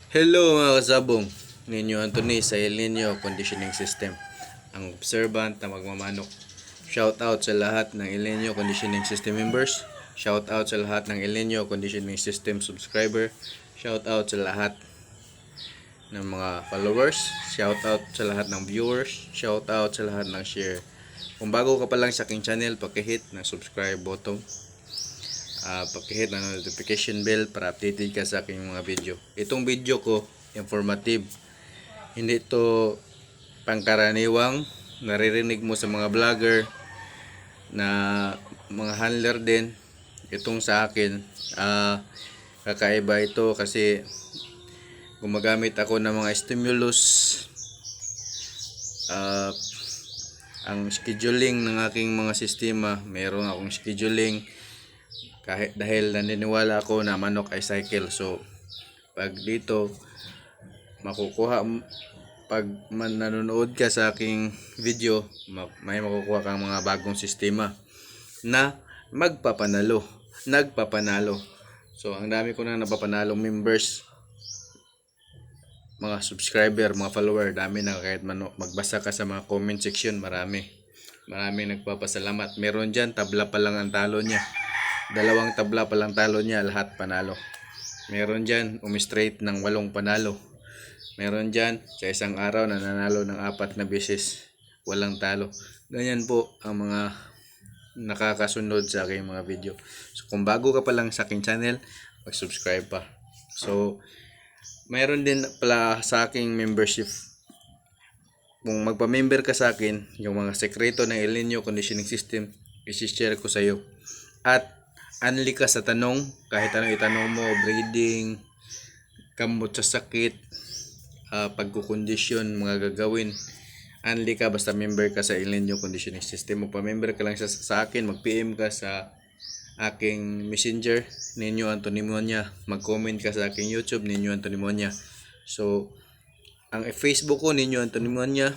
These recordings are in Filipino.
Hello mga kasabong, ninyo Anthony sa El Nino Conditioning System, ang observant na magmamanok. Shout out sa lahat ng El Nino Conditioning System members. Shout out sa lahat ng El Nino Conditioning System subscriber. Shout out sa lahat ng mga followers. Shout out sa lahat ng viewers. Shout out sa lahat ng share. Kung bago ka pa lang sa aking channel, pakihit ng subscribe button. Pakihit ng notification bell para updated ka sa aking mga video. Itong video ko, informative. Hindi ito pangkaraniwang naririnig mo sa mga vlogger na mga handler din. Itong sa akin, kakaiba ito kasi gumagamit ako ng mga stimulus. Ang scheduling ng aking mga sistema, mayroon akong scheduling kahit dahil naniniwala ako na manok ay cycle. So pag dito makukuha, pag nanonood ka sa aking video, may makukuha kang mga bagong sistema na nagpapanalo. So ang dami ko na napapanalong members, mga subscriber, mga follower, dami na. Kahit magbasa ka sa mga comment section, maraming nagpapasalamat. Meron dyan, tabla pa lang ang talo niya. 2 tabla pa lang talo niya, lahat panalo. Meron dyan, umistraight ng 8 panalo. Meron dyan, sa isang araw nananalo ng 4 na beses, walang talo. Ganyan po ang mga nakakasunod sa aking mga video. So kung bago ka pa lang sa aking channel, mag-subscribe pa. So mayroon din pala sa aking membership. Kung magpa-member ka sa akin, yung mga sekreto ng El Nino Conditioning System, i-share ko sa iyo. At anli ka sa tanong, kahit anong itanong mo, breeding, kamot sa sakit, pagkukondisyon, mga gagawin, anli ka basta member ka sa El Nino Conditioning System. Magpa-member ka lang sa akin, mag-PM ka sa aking messenger, Ninyo Anthony Monya. Mag-comment ka sa aking YouTube, Ninyo Anthony Monya. So ang Facebook ko, Ninyo Anthony Monya.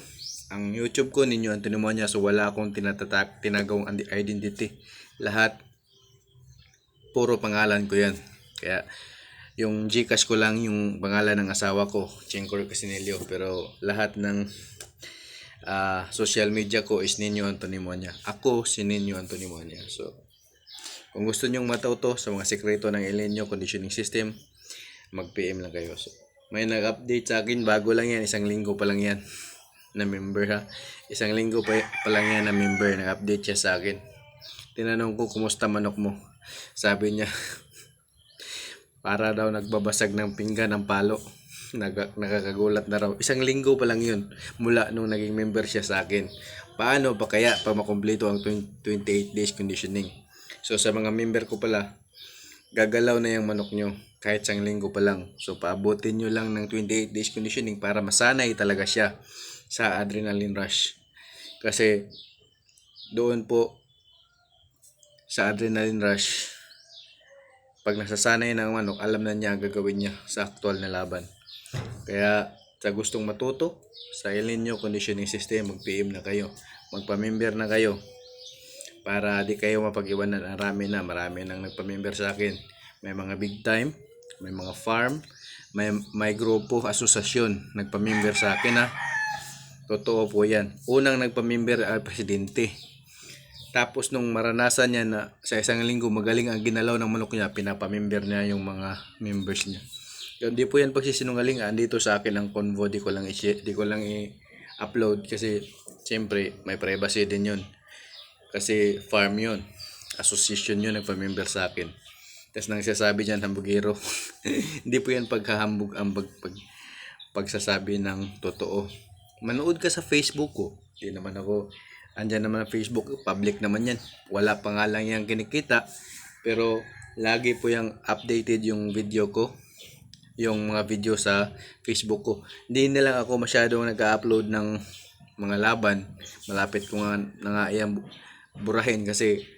Ang YouTube ko, Ninyo Anthony Monya. So wala akong tinagawang identity. Lahat puro pangalan ko yan. Kaya yung Gcash ko lang yung pangalan ng asawa ko, Chengkor Casinelio. Pero lahat ng social media ko is Ninyo Anthony Monya. Ako si Ninyo Anthony Monya. So kung gusto nyong matuto sa mga sekreto ng El Nino Conditioning System, mag-PM lang kayo. So may nag-update sa akin, bago lang yan, 1 linggo pa lang yan na member ha. 1 linggo pa lang yan na member, nag-update siya sa akin. Tinanong ko, kumusta manok mo? Sabi niya, para daw nagbabasag ng pinggan ng palo. Nakakagulat na raw. 1 linggo pa lang yun mula nung naging member siya sa akin. Paano pa kaya pa makumpleto ang 28 days conditioning? So sa mga member ko pala, gagalaw na yung manok nyo kahit 1 linggo pa lang. So paabutin nyo lang ng 28 days conditioning para masanay talaga siya sa adrenaline rush. Kasi doon po sa adrenaline rush, pag nasasanay ng manok, alam na niya ang gagawin niya sa aktual na laban. Kaya sa gustong matuto sa El Nino Conditioning System, mag-PM na kayo, magpa-member na kayo para di kayo mapag-iwanan. Marami nang nagpa-member sa akin. May mga big time, may mga farm, may grupo, asosasyon nagpa-member sa akin ha. Totoo po yan. Unang nagpa-member ay presidente. Tapos nung maranasan niya na sa 1 linggo magaling ang ginalaw ng manok niya, pinapa-member niya yung mga members niya. Hindi po yan pagsisinungaling. Andito sa akin ang convo, di ko lang i-upload kasi siyempre may privacy din yun. Kasi farm yun, association yun, nagpa-member sa akin. Tapos nang sasabi dyan, hambugero. Hindi po yan paghahambog ang pagsasabi ng totoo. Manood ka sa Facebook ko. Hindi naman ako, andyan naman ang Facebook, public naman yan. Wala pa nga lang yung kinikita. Pero lagi po yung updated yung video ko, yung mga video sa Facebook ko. Hindi na lang ako masyadong nag-upload ng mga laban. Malapit ko nga na iyang burahin kasi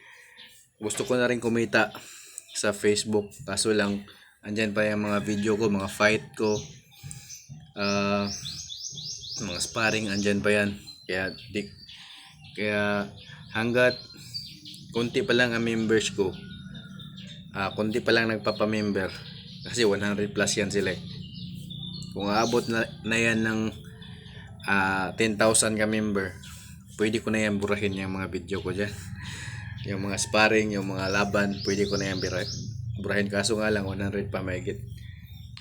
gusto ko na rin kumita sa Facebook. Kaso lang, andyan pa yung mga video ko, mga fight ko, mga sparring, andyan pa yan. Kaya hanggat konti pa lang ang members ko, konti pa lang nagpapamember kasi 100 plus yan sila Kung aabot na yan ng 10,000 ka member, pwede ko na yan burahin yung mga video ko dyan. Yung mga sparring, yung mga laban, pwede ko na yan burahin. Kaso nga lang 100 pa mahigit.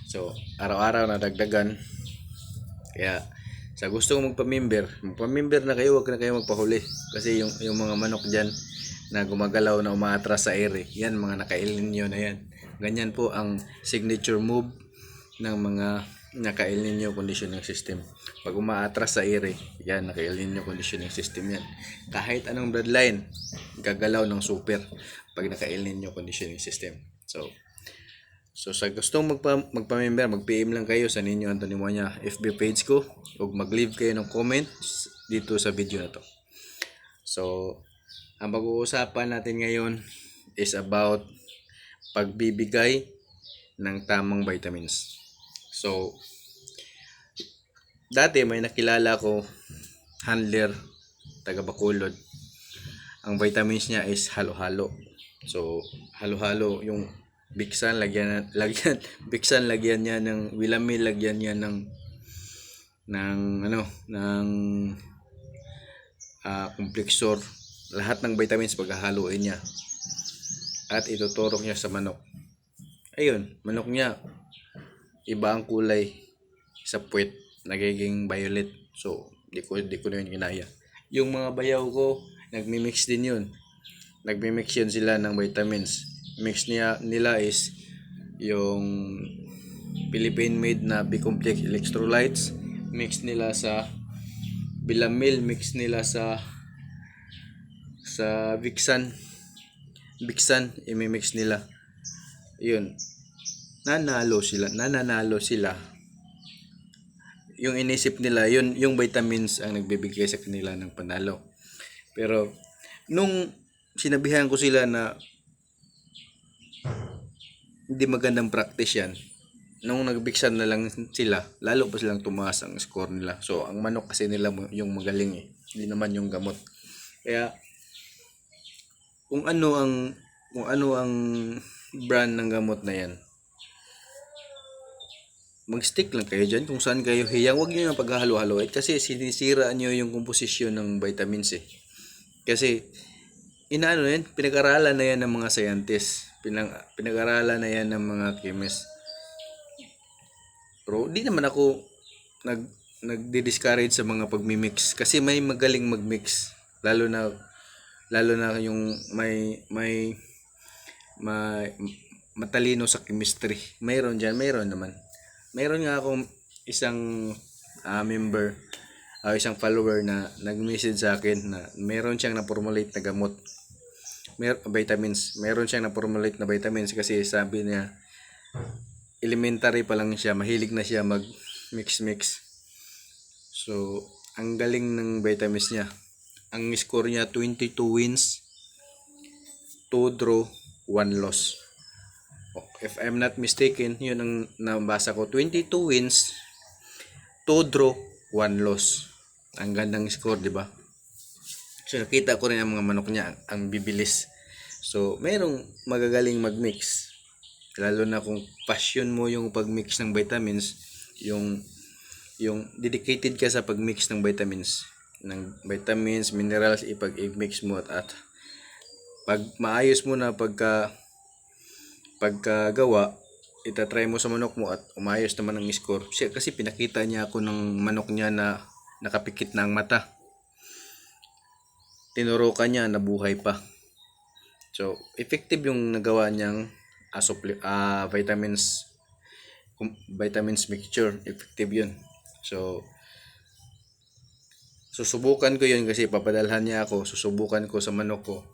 So araw-araw na dagdagan. Kaya sa gusto mong magpa-member na kayo, wag na kayo magpahuli. Kasi yung mga manok dyan na gumagalaw na umaatras sa ere, yan mga naka-El-Nino na yan. Ganyan po ang signature move ng mga naka-El Nino conditioning system. Pag umaatras sa ere, yan, naka-El Nino conditioning system yan. Kahit anong bloodline, gagalaw ng super pag naka-El Nino conditioning system. So sa gustong magpa-member, mag-PM lang kayo sa Ninyo Anthony Moña FB page ko o mag-leave kayo ng comment dito sa video na to. So ang pag-uusapan natin ngayon is about pagbibigay ng tamang vitamins. So dati may nakilala ko handler taga Bacolod. Ang vitamins niya is halo-halo. So halo-halo yung Bixan Bixan lagyan niya ng Willamil, lagyan niya ng complexor. Lahat ng vitamins paghahaluin niya at ituturok niya sa manok. Ayun, manok niya iba ang kulay sa puwet, nagiging violet. So di ko na yun kinaya. Yung mga bayaw ko nagmi-mix din yun. Nagmi-mix yun sila ng vitamins. Mix nila is yung Philippine made na B-complex electrolytes, mix nila sa Bilamil, mix nila sa Bixan, i-mix nila. Yun, nananalo sila. Yung inisip nila, yun yung vitamins ang nagbibigay sa kanila ng panalo. Pero nung sinabihan ko sila na hindi magandang practice yan, nung nagbiksan na lang sila, lalo pa silang tumaas ang score nila. So ang manok kasi nila yung magaling hindi naman yung gamot. Kaya kung ano ang brand ng gamot na yan, mag-stick lang kayo dyan kung saan kayo hiyang. Huwag nyo yung paghahalo-halo kasi sinisira nyo yung komposisyon ng vitamins Kasi pinag-aralan na yan ng mga scientists, pinag-aralan na yan ng mga chemists. Pero di naman ako nagdi-discourage sa mga pagmi-mix kasi may magaling mag-mix, lalo na yung may matalino sa chemistry. Mayroon naman. Mayroon nga akong isang member, isang follower na nag-message sa akin na meron siyang na-formulate na gamot, vitamins. Meron siyang na-formulate na vitamins kasi sabi niya elementary pa lang siya, mahilig na siya mag-mix. So ang galing ng vitamins niya. Ang score niya 22 wins, 2 draw, 1 loss. If I'm not mistaken, yun ang nabasa ko. 22 wins, 2 draw, 1 loss. Ang gandang score, di ba? So nakita ko rin ang mga manok niya, ang bibilis. So merong magagaling mag-mix. Lalo na kung passion mo yung pag-mix ng vitamins, yung dedicated ka sa pag-mix ng vitamins, minerals, ipag-mix mo at pag maayos mo na pagkagawa, itatry mo sa manok mo at umayos naman ang score. Kasi pinakita niya ako ng manok niya na nakapikit na ang mata. Tinurukan niya, nabuhay pa. So, effective yung nagawa niyang vitamins mixture. Effective yun. So, susubukan ko yun kasi papadalhan niya ako. Susubukan ko sa manok ko.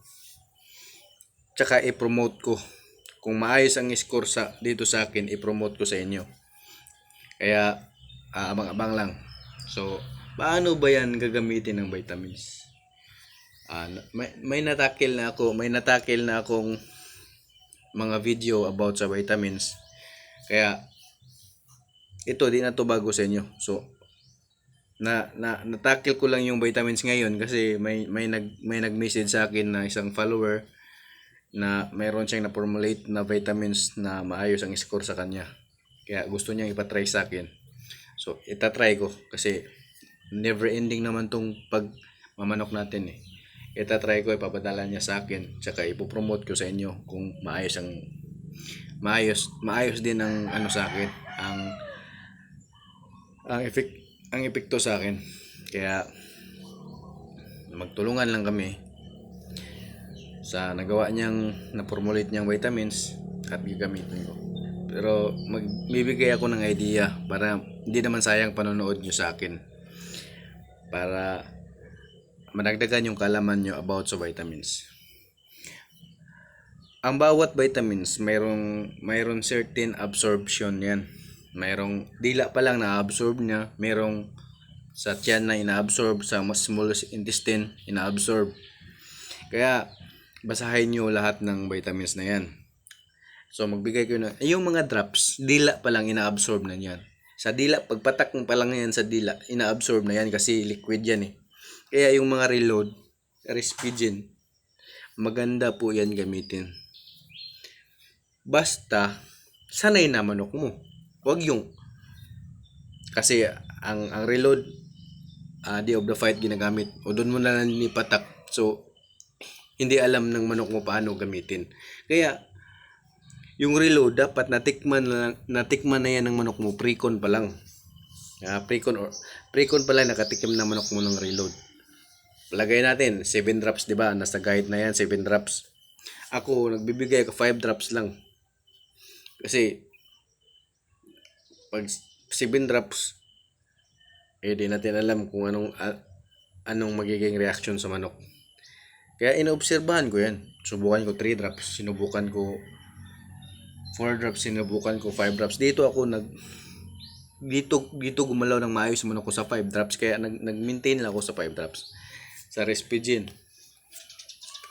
Tsaka i-promote ko. Kung maayos ang score dito sa akin, i-promote ko sa inyo. Kaya, abang-abang lang. So, paano ba yan gagamitin ng vitamins? May natakil na akong mga video about sa vitamins. Kaya, ito, di na to bago sa inyo. So, natakil ko lang yung vitamins ngayon kasi may nag-message sa akin na isang follower na mayroon siyang na-formulate na vitamins na maayos ang score sa kanya. Kaya gusto niyang ipatry sa akin. So, itatry ko kasi never ending naman tong pagmamanok natin eh. Itatry ko, ipapadala niya sa akin, tsaka ipopromote ko sa inyo kung maayos din ang ano sa akin, ang effect, ang epekto sa akin. Kaya magtulungan lang kami sa nagawa niyang na-formulate niyang vitamins at gagamitin ko. Pero magbibigay ako ng idea para hindi naman sayang panonood nyo sa akin, para madagdagan yung kalaman nyo about sa vitamins. Ang bawat vitamins mayroong certain absorption yan. Mayroong dila pa lang na-absorb niya, mayroong sa tiyan na ina-absorb, sa mas small intestine ina-absorb. Kaya basahin nyo lahat ng vitamins na yan. So magbigay ko na yung mga drops, dila pa lang ina-absorb na yan. Sa dila, pagpatak pa lang yan sa dila, ina-absorb na yan kasi liquid yan eh. Kaya yung mga reload, Respigen, maganda po yan gamitin. Basta sanay na manok mo. Huwag yung kasi ang reload day of the fight ginagamit. O doon mo na lang ipatak. So hindi alam ng manok mo paano gamitin. Kaya yung reload dapat natikman na yan ng manok mo pre-con pa lang. Pre-con pa lang nakatikim na manok mo ng reload. Lagay natin 7 drops, 'di ba? Nasa guide na yan 7 drops. Ako nagbibigay ako 5 drops lang. Kasi pag 7 drops di natin alam kung anong magiging reaction sa manok. Kaya inoobserbahan ko yan. Subukan ko 3 drops, sinubukan ko 4 drops, sinubukan ko 5 drops. Dito gumalaw ng maayos manok ko sa 5 drops, kaya nag-maintain lang ako sa 5 drops. Sa Respigen.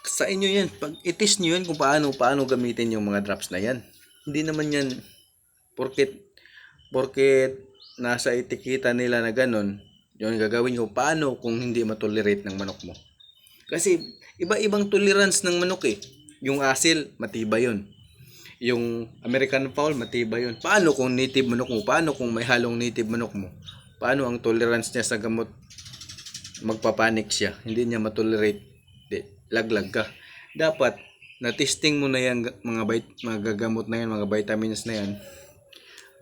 Sa inyo yan, pag itis nyo yan kung paano gamitin yung mga drops na yan. Hindi naman yan porket nasa etiketa nila na ganun, yung gagawin ko paano kung hindi matolerate ng manok mo. Kasi iba-ibang tolerance ng manok eh. Yung asil, matibay yun. Yung American fowl, matibay yun. Paano kung native manok mo? Paano kung may halong native manok mo? Paano ang tolerance niya sa gamot? Magpapanik siya. Hindi niya matolerate. Laglag ka. Dapat, na-testing mo na yan, mga gagamot na yan, mga vitamins na yan,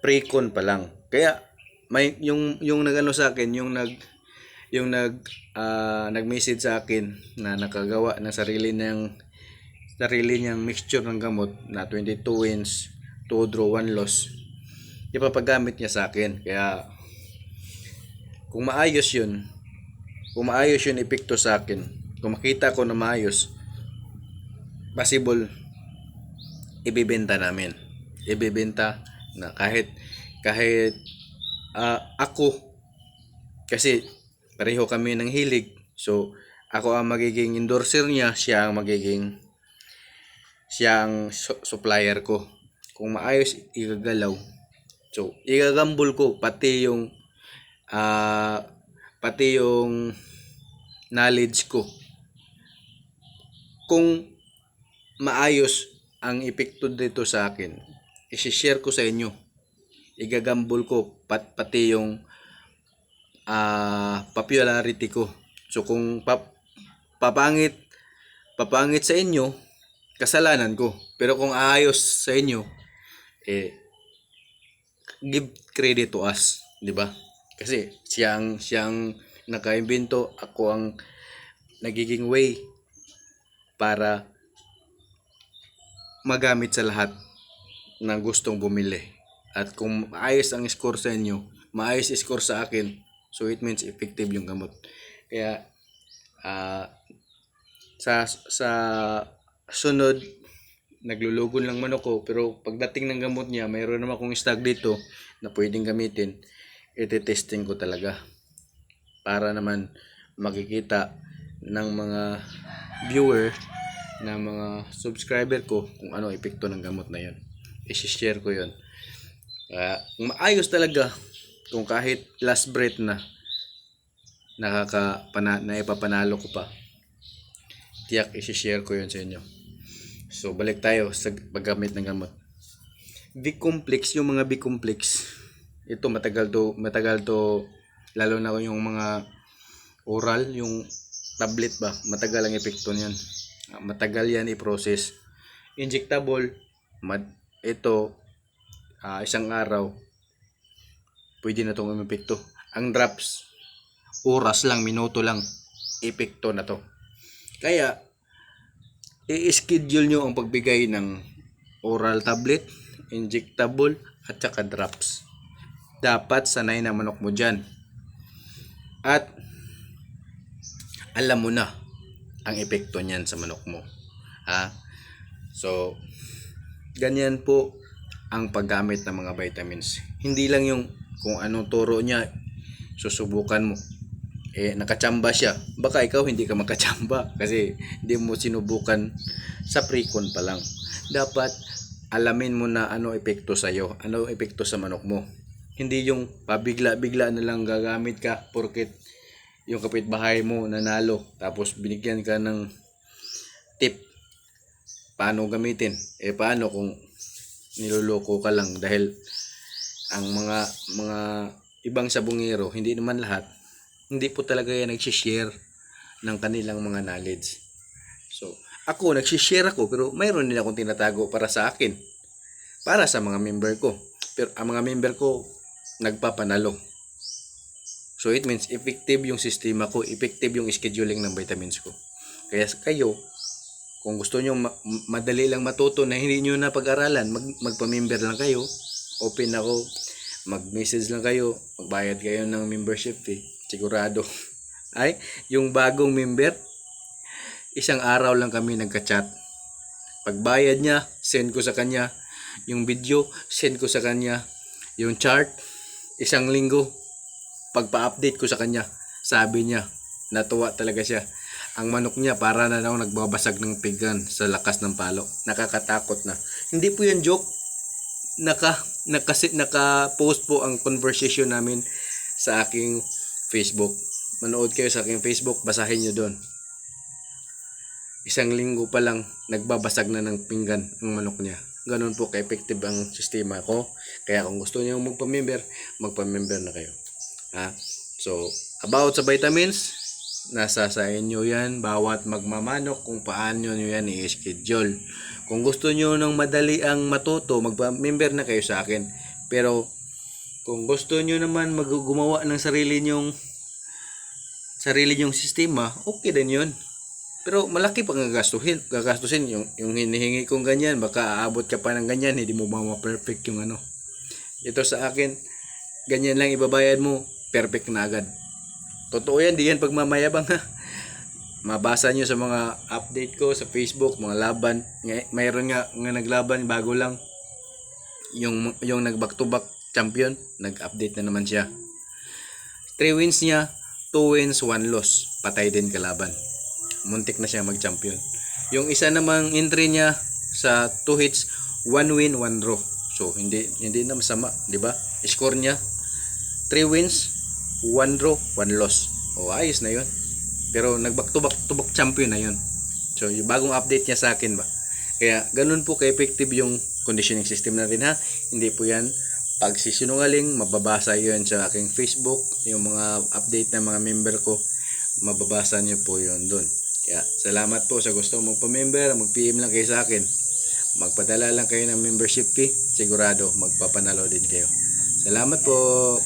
pre-con pa lang. Kaya, may yung nagano sa akin, nag-message sa akin na nakagawa ng sarili niyang mixture ng gamot na 22 wins, 2 draw, 1 loss. Ipapagamit niya sa akin. Kaya kung maayos yun epekto sa akin, kung makita ko na maayos, possible ibebenta namin. Ibebenta na kahit ako, kasi pareho kami ng hilig. So ako ang magiging endorser niya, siya ang supplier ko. Kung maayos igagalaw, so igagambol ko pati yung knowledge ko. Kung maayos ang epekto dito sa akin, i-share ko sa inyo. Igagambol ko pati yung popularity ko. So kung papangit sa inyo, kasalanan ko. Pero kung ayos sa inyo, give credit to us, 'di ba? Kasi siyang nakaimbento, ako ang nagiging way para magamit sa lahat na gustong bumili. At kung maayos ang score sa inyo, maayos score sa akin, so it means effective yung gamot. Kaya sa sunod, naglulugon lang manok ko, pero pagdating ng gamot niya, mayroon naman akong stock dito na pwedeng gamitin. Iti-testing ko talaga para naman makikita ng mga viewer, na mga subscriber ko kung ano epekto ng gamot na yun. I-share ko yun. Kung maayos talaga, kung kahit last breath na naipapanalo ko pa, tiyak i-share ko yun sa inyo. So balik tayo sa paggamit ng gamot. B-complex, yung mga B-complex, ito matagal to, lalo na yung mga oral, yung tablet ba, matagal ang epekto niyan. Matagal yan i-process. Injectable, ito isang araw pwede na itong umepekto. Ang drops, oras lang, minuto lang, epekto na to. Kaya i-schedule nyo ang pagbigay ng oral tablet, injectable, at saka drops. Dapat sanay na manok mo dyan. At alam mo na ang epekto niyan sa manok mo. So, ganyan po ang paggamit ng mga vitamins. Hindi lang yung kung anong turo niya, susubukan mo. Nakachamba siya. Baka ikaw hindi ka makachamba kasi hindi mo sinubukan sa pre-con pa lang. Dapat alamin mo na ano epekto sa'yo, ano epekto sa manok mo. Hindi yung pabigla-bigla na lang gagamit ka porket yung kapitbahay mo nanalo tapos binigyan ka ng tip paano gamitin. Paano kung niloloko ka lang dahil ang mga ibang sabungero, hindi naman lahat, hindi po talaga yan nag-share ng kanilang mga knowledge. So, ako nag-share ako pero mayroon nila akong tinatago para sa akin, para sa mga member ko. Pero ang mga member ko nagpapanalo. So, it means effective yung sistema ko, effective yung scheduling ng vitamins ko. Kaya kayo, kung gusto nyo madali lang matuto na hindi nyo na pag-aralan, magpa-member lang kayo, open ako, mag-message lang kayo, magbayad kayo ng membership fee, sigurado. Ay, yung bagong member, isang araw lang kami nagka-chat. Pagbayad niya, send ko sa kanya. Yung video, send ko sa kanya. Yung chart, isang linggo, pagpa-update ko sa kanya, sabi niya, natuwa talaga siya. Ang manok niya para na daw nagbabasag ng pinggan sa lakas ng palo. Nakakatakot na. Hindi po yan joke. Naka-post po ang conversation namin sa aking Facebook. Manood kayo sa aking Facebook, basahin nyo doon. Isang linggo pa lang nagbabasag na ng pinggan ang manok niya. Ganun po ka-effective ang sistema ko. Kaya kung gusto niyo magpa-member na kayo. So, about sa vitamins, nasa sa inyo yan, bawat magmamanok kung paano nyo yan i-schedule. Kung gusto nyo ng madali ang matuto, magpa-member na kayo sa akin. Pero kung gusto nyo naman gumawa ng sarili nyong sistema, okay din yun. Pero malaki pang gagastusin yung hinihingi kong ganyan, baka aabot ka pa ng ganyan, hindi mo ba ma-perfect yung ano. Ito sa akin, ganyan lang ibabayad mo, perfect na agad. Totoo yan, di yan pagmamayabang ha. Mabasa nyo sa mga update ko sa Facebook, mga laban. Mayroon nga naglaban, bago lang. Yung nag-back to back champion, nag-update na naman siya. 3 wins niya, 2 wins, 1 loss. Patay din kalaban. Muntik na siya mag-champion. Yung isa namang entry niya sa 2 hits, 1 win, 1 draw. So, hindi na masama, di ba? Score niya, 3 wins, 1 draw, 1 loss. Ayos na yun. Pero nag-back to back champion na yun. So, yung bagong update niya sa akin ba. Kaya, ganun po ka-effective yung conditioning system natin ha. Hindi po yan pagsisinungaling. Mababasa yun sa aking Facebook. Yung mga update ng mga member ko, mababasa niyo po yun dun. Kaya, salamat po sa gusto magpa-member. Mag-PM lang kayo sa akin. Magpadala lang kayo ng membership fee. Sigurado, magpapanalo din kayo. Salamat po.